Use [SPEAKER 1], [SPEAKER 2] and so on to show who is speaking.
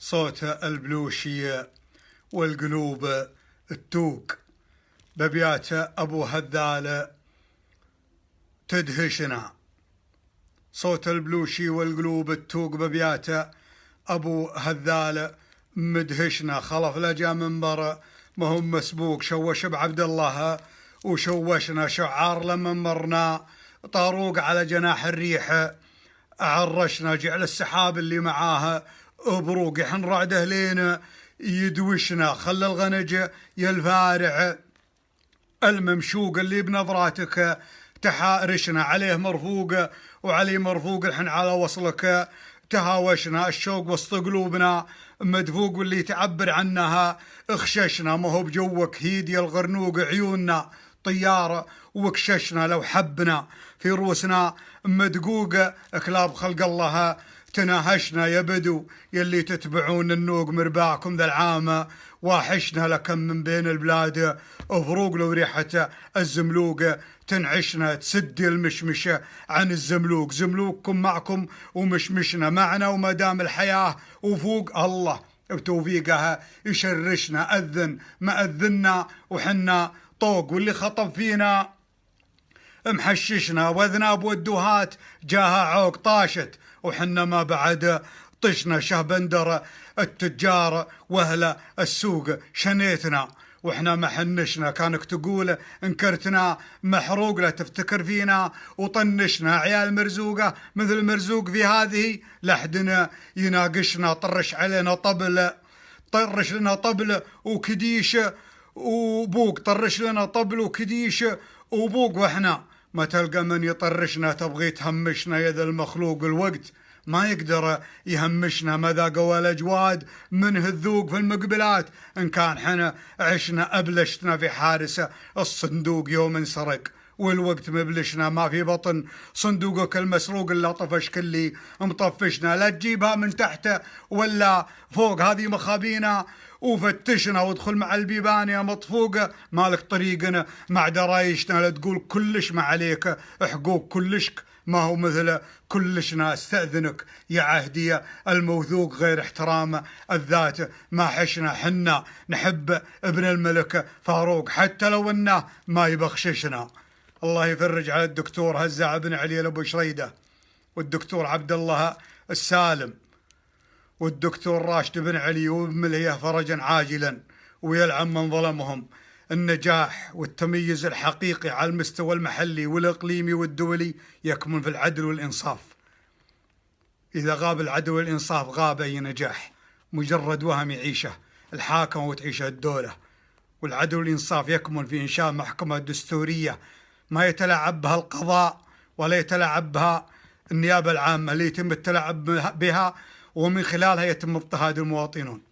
[SPEAKER 1] صوت البلوشي والقلوب التوق ببيات أبو هذال تدهشنا. صوت البلوشي والقلوب التوق ببيات أبو هذال مدهشنا. خلف لجا منبر ما هم مسبوق، شوش بعبد الله وشوشنا. شعار لما مرنا طاروق على جناح الريح عرشنا. جعل السحاب اللي معاها بروق يحن رعده لينا يدوشنا. خلى الغنج يا الفارع الممشوق اللي بنظراتك تحارشنا. عليه مرفوق وعلي مرفوق الحن على وصلك تهاوشنا. الشوق وسط قلوبنا مدفوق واللي تعبر عنها اخششنا. ما هو بجوك هيدي الغرنوق عيوننا طيارة وكششنا. لو حبنا في روسنا مدقوقة كلاب خلق الله تناهشنا. يا بدو يلي تتبعون النوق مرباعكم ذا العامة واحشنا. لكم من بين البلاد افروق لو ريحة الزملوق تنعشنا. تسدي المشمشة عن الزملوق، زملوقكم معكم ومشمشنا معنا. وما دام الحياة وفوق الله بتوفيقها يشرشنا. أذن ما أذنا وحنا طوق، واللي خطب فينا محششنا. وذناب والدوهات جاها عوق طاشت وحنا ما بعد طشنا. شهبندر التجار واهل السوق شنيتنا وحنا ما حنشنا. كانك تقول انكرتنا محروق لا تفتكر فينا وطنشنا. عيال مرزوقة مثل مرزوق في هذه لحدنا يناقشنا. طرش علينا طبل، طرش لنا طبل وكديش وبوق. طرش لنا طبل وكديش وبوق واحنا ما تلقى من يطرشنا. تبغي تهمشنا يا ذا المخلوق، الوقت ما يقدر يهمشنا. ما ذاق ولا جواد منه الذوق في المقبلات. إن كان حنا عشنا أبلشتنا في حارسة الصندوق يوم انسرق والوقت مبلشنا. ما في بطن صندوقك المسروق إلا طفش كلي مطفشنا. لا تجيبها من تحت ولا فوق، هذه مخابينا وفتشنا. وادخل مع البيبان يا مطفوقة مالك طريقنا مع درايشنا. لا تقول كلش ما عليك حقوق، كلشك ما هو مثل كلشنا. استأذنك يا عهدي الموثوق غير احترام الذات ما حشنا. حنا نحب ابن الملك فاروق حتى لو انه ما يبخششنا. الله يفرج على الدكتور هزاع بن علي ابو شريده، والدكتور عبد الله السالم، والدكتور راشد بن علي وبمليه فرجا عاجلا ويلعن من ظلمهم. النجاح والتميز الحقيقي على المستوى المحلي والإقليمي والدولي يكمن في العدل والإنصاف. إذا غاب العدل والإنصاف غاب أي نجاح. مجرد وهم يعيشه الحاكم وتعيشه الدولة. والعدل والإنصاف يكمن في إنشاء محكمة دستورية ما يتلاعب بها القضاء ولا يتلاعب بها النيابة العامة اللي يتم التلاعب بها ومن خلالها يتم اضطهاد المواطنون.